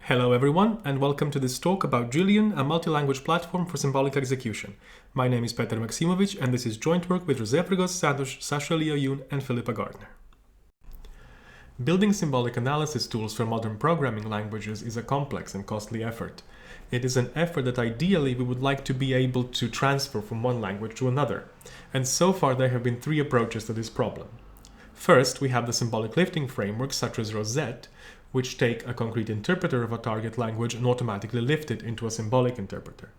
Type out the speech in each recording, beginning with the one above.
Hello everyone, and welcome to this talk about Gillian, a multi-language platform for symbolic execution. My name is Petar Maksimovic, and this is joint work with José Frigos Santos, Sasha Leo-Yoon, and Philippa Gardner. Building symbolic analysis tools for modern programming languages is a complex and costly effort. It is an effort that ideally we would like to be able to transfer from one language to another. And so far there have been three approaches to this problem. First, we have the symbolic lifting frameworks such as Rosette, which take a concrete interpreter of a target language and automatically lift it into a symbolic interpreter.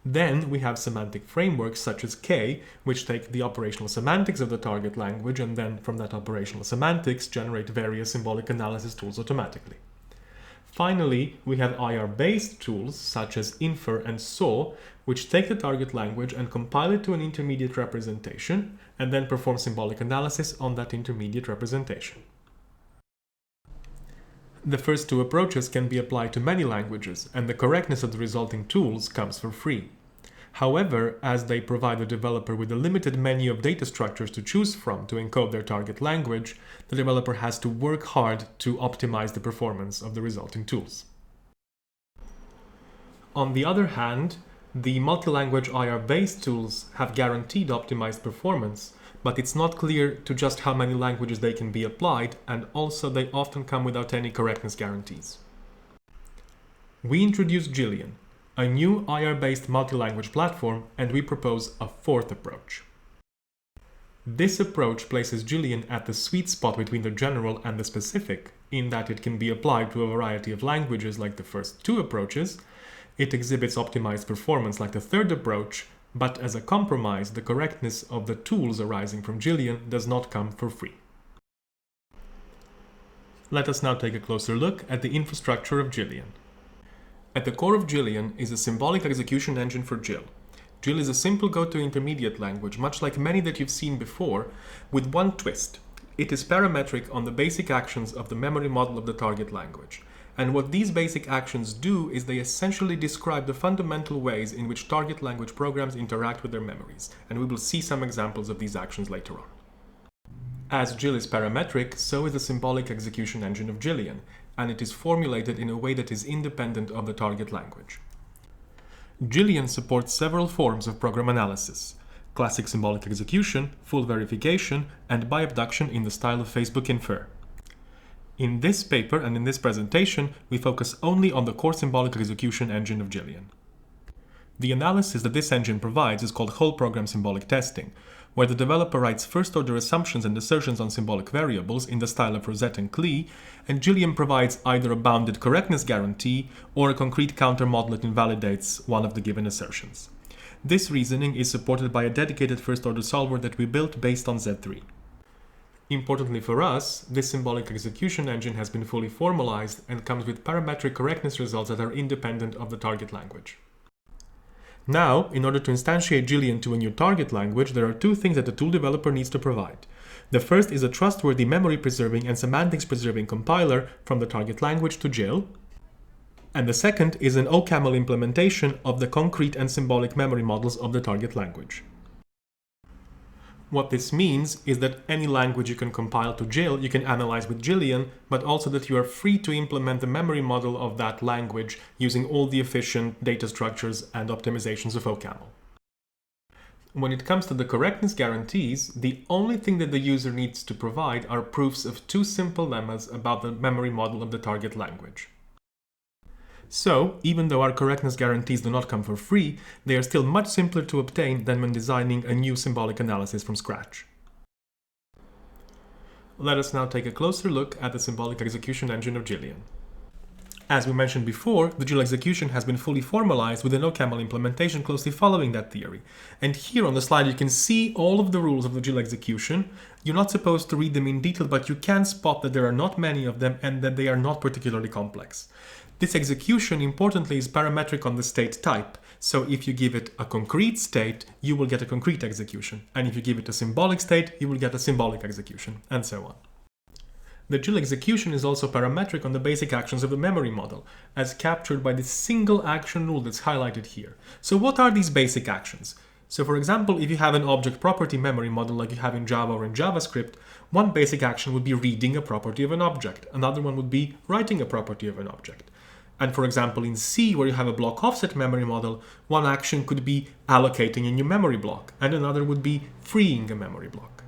Then we have semantic frameworks such as K, which take the operational semantics of the target language and then from that operational semantics generate various symbolic analysis tools automatically. Finally, we have IR-based tools such as Infer and SAW, which take the target language and compile it to an intermediate representation and then perform symbolic analysis on that intermediate representation. The first two approaches can be applied to many languages, and the correctness of the resulting tools comes for free. However, as they provide the developer with a limited menu of data structures to choose from to encode their target language, the developer has to work hard to optimize the performance of the resulting tools. On the other hand, the multi-language IR-based tools have guaranteed optimized performance, but it's not clear to just how many languages they can be applied, and also they often come without any correctness guarantees. We introduced Gillian, a new IR-based multi-language platform, and we propose a fourth approach. This approach places Gillian at the sweet spot between the general and the specific, in that it can be applied to a variety of languages like the first two approaches. It exhibits optimized performance like the third approach, but as a compromise, the correctness of the tools arising from Gillian does not come for free. Let us now take a closer look at the infrastructure of Gillian. At the core of Gillian is a symbolic execution engine for GIL. GIL is a simple go-to intermediate language, much like many that you've seen before, with one twist. It is parametric on the basic actions of the memory model of the target language. And what these basic actions do is they essentially describe the fundamental ways in which target language programs interact with their memories, and we will see some examples of these actions later on. As GIL is parametric, so is the symbolic execution engine of Gillian, and it is formulated in a way that is independent of the target language. Gillian supports several forms of program analysis: classic symbolic execution, full verification, and by abduction in the style of Facebook Infer. In this paper and in this presentation, we focus only on the core symbolic execution engine of Gillian. The analysis that this engine provides is called whole program symbolic testing, where the developer writes first-order assumptions and assertions on symbolic variables in the style of Rosette and CLE, and Gillian provides either a bounded correctness guarantee or a concrete counter model that invalidates one of the given assertions. This reasoning is supported by a dedicated first-order solver that we built based on Z3. Importantly for us, this symbolic execution engine has been fully formalized and comes with parametric correctness results that are independent of the target language. Now, in order to instantiate Gillian to a new target language, there are two things that the tool developer needs to provide. The first is a trustworthy memory-preserving and semantics-preserving compiler from the target language to GIL, and the second is an OCaml implementation of the concrete and symbolic memory models of the target language. What this means is that any language you can compile to GIL, you can analyze with Gillian, but also that you are free to implement the memory model of that language using all the efficient data structures and optimizations of OCaml. When it comes to the correctness guarantees, the only thing that the user needs to provide are proofs of two simple lemmas about the memory model of the target language. So, even though our correctness guarantees do not come for free, they are still much simpler to obtain than when designing a new symbolic analysis from scratch. Let us now take a closer look at the symbolic execution engine of Gillian. As we mentioned before, the GIL execution has been fully formalized with an OCaml implementation closely following that theory. And here on the slide you can see all of the rules of the GIL execution. You're not supposed to read them in detail, but you can spot that there are not many of them and that they are not particularly complex. This execution, importantly, is parametric on the state type. So if you give it a concrete state, you will get a concrete execution. And if you give it a symbolic state, you will get a symbolic execution, and so on. The GIL execution is also parametric on the basic actions of the memory model, as captured by this single action rule that's highlighted here. So what are these basic actions? So for example, if you have an object property memory model like you have in Java or in JavaScript, one basic action would be reading a property of an object. Another one would be writing a property of an object. And for example, in C, where you have a block offset memory model, one action could be allocating a new memory block, and another would be freeing a memory block.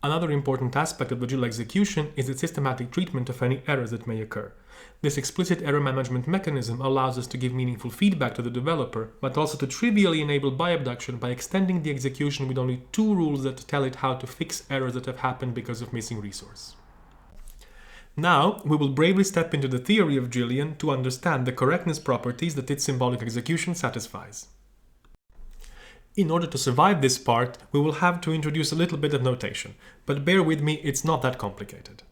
Another important aspect of the GIL execution is its systematic treatment of any errors that may occur. This explicit error management mechanism allows us to give meaningful feedback to the developer, but also to trivially enable by-abduction by extending the execution with only 2 rules that tell it how to fix errors that have happened because of missing resource. Now, we will bravely step into the theory of Gillian to understand the correctness properties that its symbolic execution satisfies. In order to survive this part, we will have to introduce a little bit of notation, but bear with me, it's not that complicated.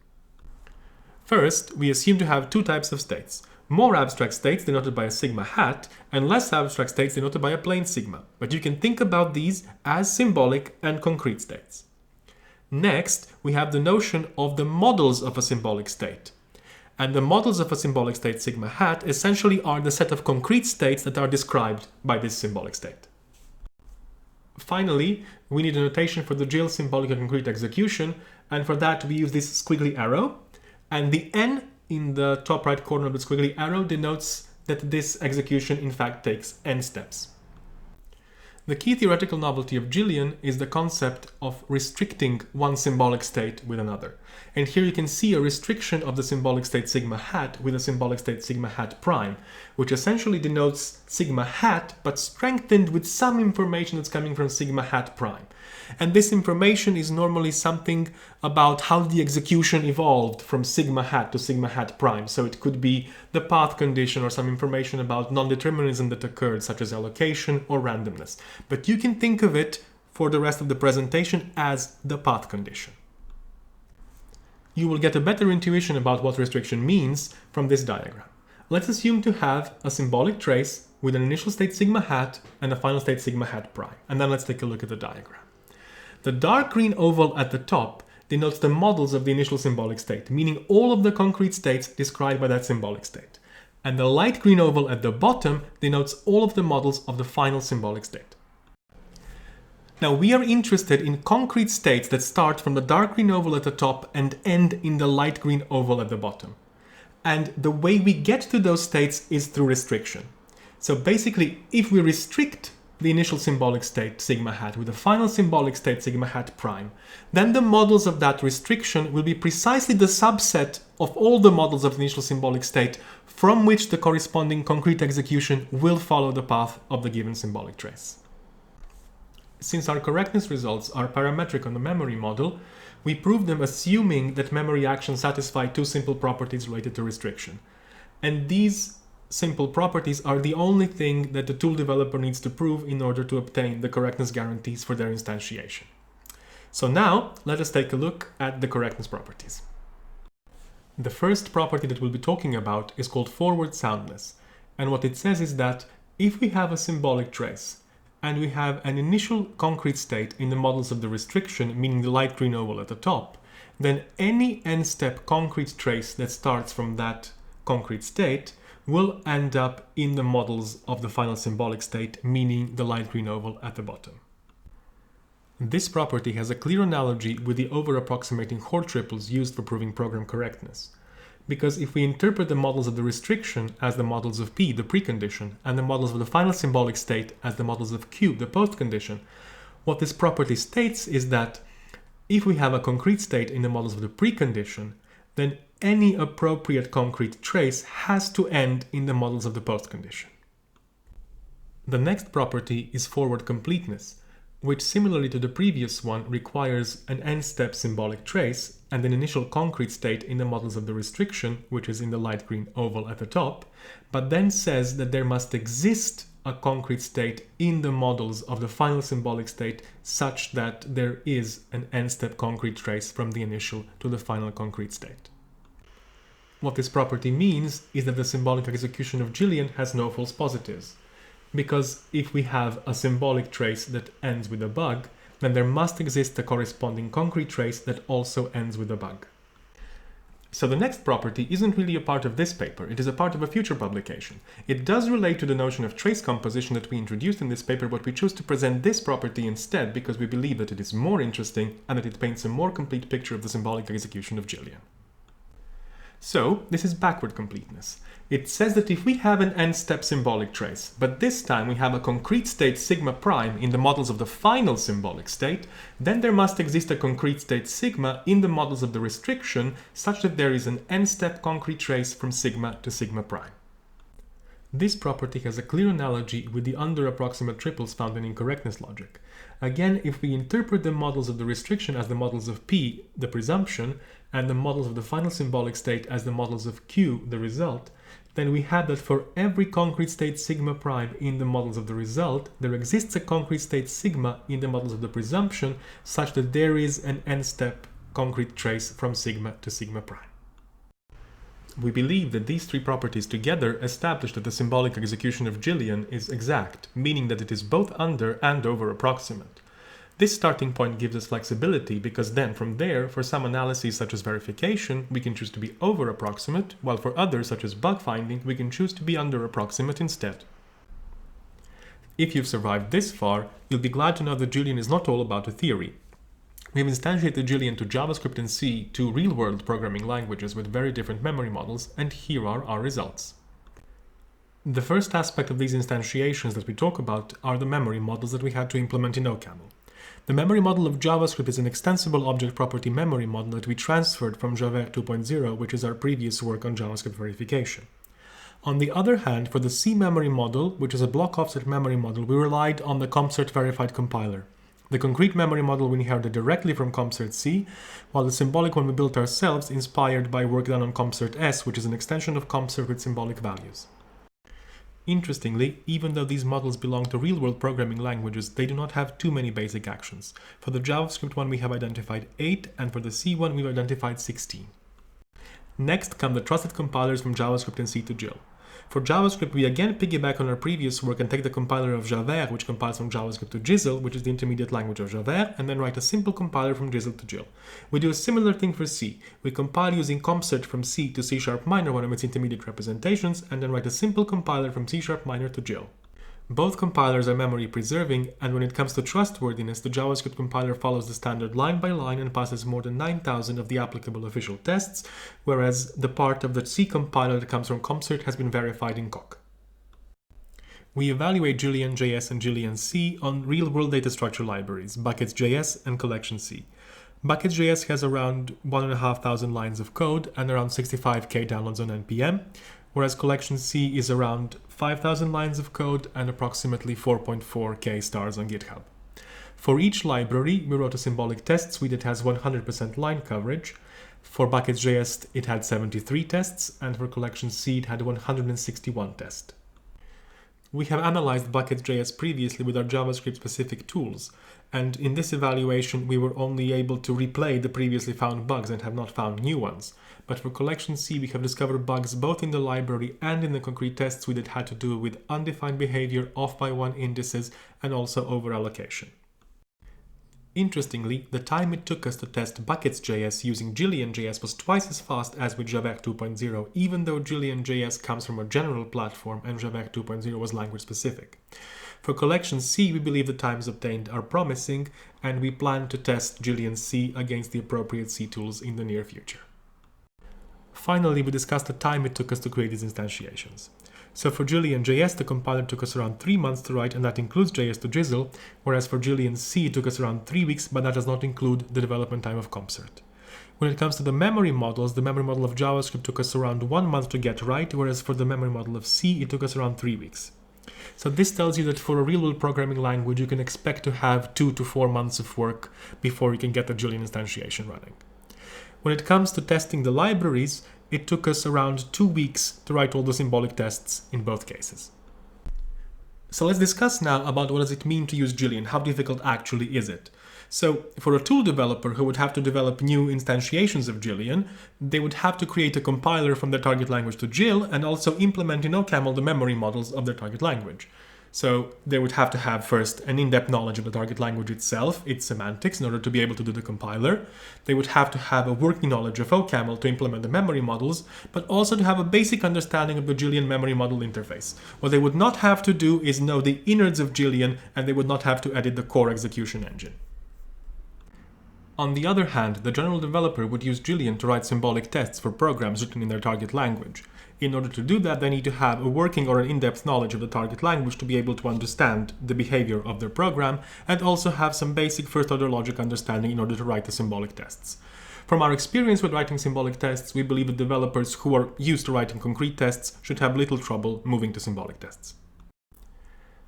First, we assume to have 2 types of states. More abstract states denoted by a sigma hat, and less abstract states denoted by a plain sigma, but you can think about these as symbolic and concrete states. Next, we have the notion of the models of a symbolic state. And the models of a symbolic state sigma hat essentially are the set of concrete states that are described by this symbolic state. Finally, we need a notation for the GIL symbolic and concrete execution, and for that we use this squiggly arrow, and the N in the top right corner of the squiggly arrow denotes that this execution in fact takes N steps. The key theoretical novelty of Gillian is the concept of restricting one symbolic state with another. And here you can see a restriction of the symbolic state sigma hat with a symbolic state sigma hat prime, which essentially denotes sigma hat, but strengthened with some information that's coming from sigma hat prime. And this information is normally something about how the execution evolved from sigma hat to sigma hat prime. So it could be the path condition or some information about non-determinism that occurred, such as allocation or randomness. But you can think of it for the rest of the presentation as the path condition. You will get a better intuition about what restriction means from this diagram. Let's assume to have a symbolic trace with an initial state sigma hat and a final state sigma hat prime. And then let's take a look at the diagram. The dark green oval at the top denotes the models of the initial symbolic state, meaning all of the concrete states described by that symbolic state. And the light green oval at the bottom denotes all of the models of the final symbolic state. Now we are interested in concrete states that start from the dark green oval at the top and end in the light green oval at the bottom. And the way we get to those states is through restriction. So basically, if we restrict the initial symbolic state sigma hat with the final symbolic state sigma hat prime, then the models of that restriction will be precisely the subset of all the models of the initial symbolic state from which the corresponding concrete execution will follow the path of the given symbolic trace. Since our correctness results are parametric on the memory model, we prove them assuming that memory actions satisfy 2 simple properties related to restriction. And these simple properties are the only thing that the tool developer needs to prove in order to obtain the correctness guarantees for their instantiation. So now, let us take a look at the correctness properties. The first property that we'll be talking about is called forward soundness. And what it says is that if we have a symbolic trace and we have an initial concrete state in the models of the restriction, meaning the light green oval at the top, then any n-step concrete trace that starts from that concrete state will end up in the models of the final symbolic state, meaning the light green oval at the bottom. This property has a clear analogy with the over-approximating Hoare triples used for proving program correctness. Because if we interpret the models of the restriction as the models of P, the precondition, and the models of the final symbolic state as the models of Q, the postcondition, what this property states is that if we have a concrete state in the models of the precondition, then any appropriate concrete trace has to end in the models of the postcondition. The next property is forward completeness, which similarly to the previous one requires an n-step symbolic trace and an initial concrete state in the models of the restriction, which is in the light green oval at the top, but then says that there must exist a concrete state in the models of the final symbolic state such that there is an n-step concrete trace from the initial to the final concrete state. What this property means is that the symbolic execution of Gillian has no false positives. Because if we have a symbolic trace that ends with a bug, then there must exist a corresponding concrete trace that also ends with a bug. So the next property isn't really a part of this paper, it is a part of a future publication. It does relate to the notion of trace composition that we introduced in this paper, but we choose to present this property instead because we believe that it is more interesting and that it paints a more complete picture of the symbolic execution of Gillian. So this is backward completeness. It says that if we have an n-step symbolic trace, but this time we have a concrete state sigma prime in the models of the final symbolic state, then there must exist a concrete state sigma in the models of the restriction such that there is an n-step concrete trace from sigma to sigma prime. This property has a clear analogy with the under-approximate triples found in incorrectness logic. Again, if we interpret the models of the restriction as the models of P, the presumption, and the models of the final symbolic state as the models of Q, the result, then we have that for every concrete state sigma prime in the models of the result, there exists a concrete state sigma in the models of the presumption such that there is an n-step concrete trace from sigma to sigma prime. We believe that these three properties together establish that the symbolic execution of Gillian is exact, meaning that it is both under and over approximate. This starting point gives us flexibility because then from there, for some analyses such as verification, we can choose to be over approximate, while for others such as bug finding, we can choose to be under approximate instead. If you've survived this far, you'll be glad to know that Gillian is not all about a theory. We've instantiated Gillian to JavaScript and C, two real-world programming languages with very different memory models, and here are our results. The first aspect of these instantiations that we talk about are the memory models that we had to implement in OCaml. The memory model of JavaScript is an extensible object property memory model that we transferred from Javert 2.0, which is our previous work on JavaScript verification. On the other hand, for the C memory model, which is a block offset memory model, we relied on the CompCert verified compiler. The concrete memory model we inherited directly from CompCert-C, while the symbolic one we built ourselves, inspired by work done on CompCert-S, which is an extension of CompCert with symbolic values. Interestingly, even though these models belong to real-world programming languages, they do not have too many basic actions. For the JavaScript one we have identified 8, and for the C one we've identified 16. Next come the trusted compilers from JavaScript and C to GIL. For JavaScript, we again piggyback on our previous work and take the compiler of Javert, which compiles from JavaScript to GISL, which is the intermediate language of Javert, and then write a simple compiler from GISL to GIL. We do a similar thing for C. We compile using CompCert from C to C# minor, one of its intermediate representations, and then write a simple compiler from C# minor to GIL. Both compilers are memory preserving, and when it comes to trustworthiness, the JavaScript compiler follows the standard line by line and passes more than 9,000 of the applicable official tests, whereas the part of the C compiler that comes from CompCert has been verified in Coq. We evaluate GILLIAN-JS and GILLIAN-C on real-world data structure libraries, Buckets.js and Collection-C. Buckets.js has around 1,500 lines of code and around 65k downloads on NPM, whereas Collection-C is around 5,000 lines of code and approximately 4.4k stars on GitHub. For each library, we wrote a symbolic test suite that has 100% line coverage. For Buckets.js, it had 73 tests, and for Collection-C, it had 161 tests. We have analyzed Buckets.js previously with our JavaScript-specific tools, and in this evaluation, we were only able to replay the previously found bugs and have not found new ones. But for Collection-C, we have discovered bugs both in the library and in the concrete test suite that had to do with undefined behavior, off-by-one indices, and also over-allocation. Interestingly, the time it took us to test Buckets.js using GILLIAN-JS was twice as fast as with Javert 2.0, even though GILLIAN-JS comes from a general platform and Javert 2.0 was language-specific. For Collection-C, we believe the times obtained are promising, and we plan to test GILLIAN-C against the appropriate C tools in the near future. Finally, we discussed the time it took us to create these instantiations. So for GILLIAN-JS, the compiler took us around 3 months to write, and that includes JS to GISL, whereas for GILLIAN-C it took us around 3 weeks, but that does not include the development time of CompCert. When it comes to the memory models, the memory model of JavaScript took us around 1 month to get right, whereas for the memory model of C, it took us around 3 weeks. So this tells you that for a real-world programming language, you can expect to have 2 to 4 months of work before you can get the Gillian instantiation running. When it comes to testing the libraries, it took us around 2 weeks to write all the symbolic tests in both cases. So let's discuss now about what does it mean to use Gillian, how difficult actually is it? So for a tool developer who would have to develop new instantiations of Gillian, they would have to create a compiler from their target language to GIL and also implement in OCaml the memory models of their target language. So they would have to have first an in-depth knowledge of the target language itself, its semantics, in order to be able to do the compiler. They would have to have a working knowledge of OCaml to implement the memory models, but also to have a basic understanding of the Gillian memory model interface. What they would not have to do is know the innards of Gillian, and they would not have to edit the core execution engine. On the other hand, the general developer would use Gillian to write symbolic tests for programs written in their target language. In order to do that, they need to have a working or an in-depth knowledge of the target language to be able to understand the behavior of their program, and also have some basic first-order logic understanding in order to write the symbolic tests. From our experience with writing symbolic tests, we believe that developers who are used to writing concrete tests should have little trouble moving to symbolic tests.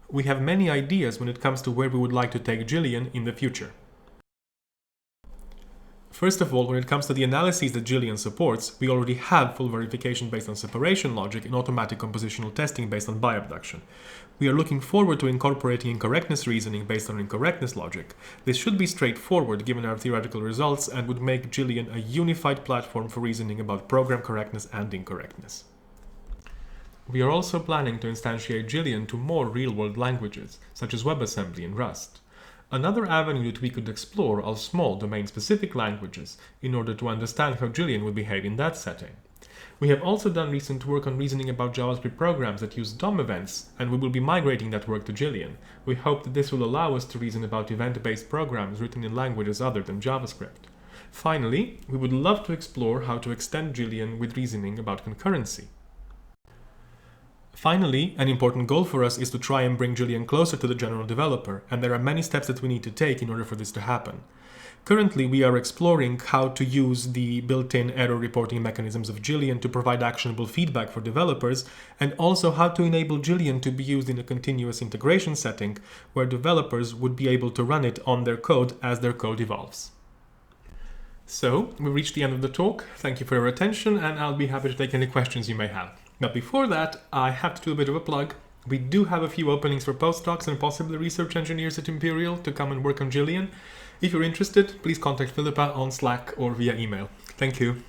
We have many ideas when it comes to where we would like to take Gillian in the future. First of all, when it comes to the analyses that Gillian supports, we already have full verification based on separation logic and automatic compositional testing based on bi-abduction. We are looking forward to incorporating incorrectness reasoning based on incorrectness logic. This should be straightforward given our theoretical results and would make Gillian a unified platform for reasoning about program correctness and incorrectness. We are also planning to instantiate Gillian to more real-world languages, such as WebAssembly and Rust. Another avenue that we could explore are small domain-specific languages in order to understand how Gillian would behave in that setting. We have also done recent work on reasoning about JavaScript programs that use DOM events, and we will be migrating that work to Gillian. We hope that this will allow us to reason about event-based programs written in languages other than JavaScript. Finally, we would love to explore how to extend Gillian with reasoning about concurrency. Finally, an important goal for us is to try and bring Gillian closer to the general developer, and there are many steps that we need to take in order for this to happen. Currently, we are exploring how to use the built-in error reporting mechanisms of Gillian to provide actionable feedback for developers, and also how to enable Gillian to be used in a continuous integration setting where developers would be able to run it on their code as their code evolves. So, we've reached the end of the talk. Thank you for your attention, and I'll be happy to take any questions you may have. But before that, I have to do a bit of a plug. We do have a few openings for postdocs and possibly research engineers at Imperial to come and work on Gillian. If you're interested, please contact Philippa on Slack or via email. Thank you.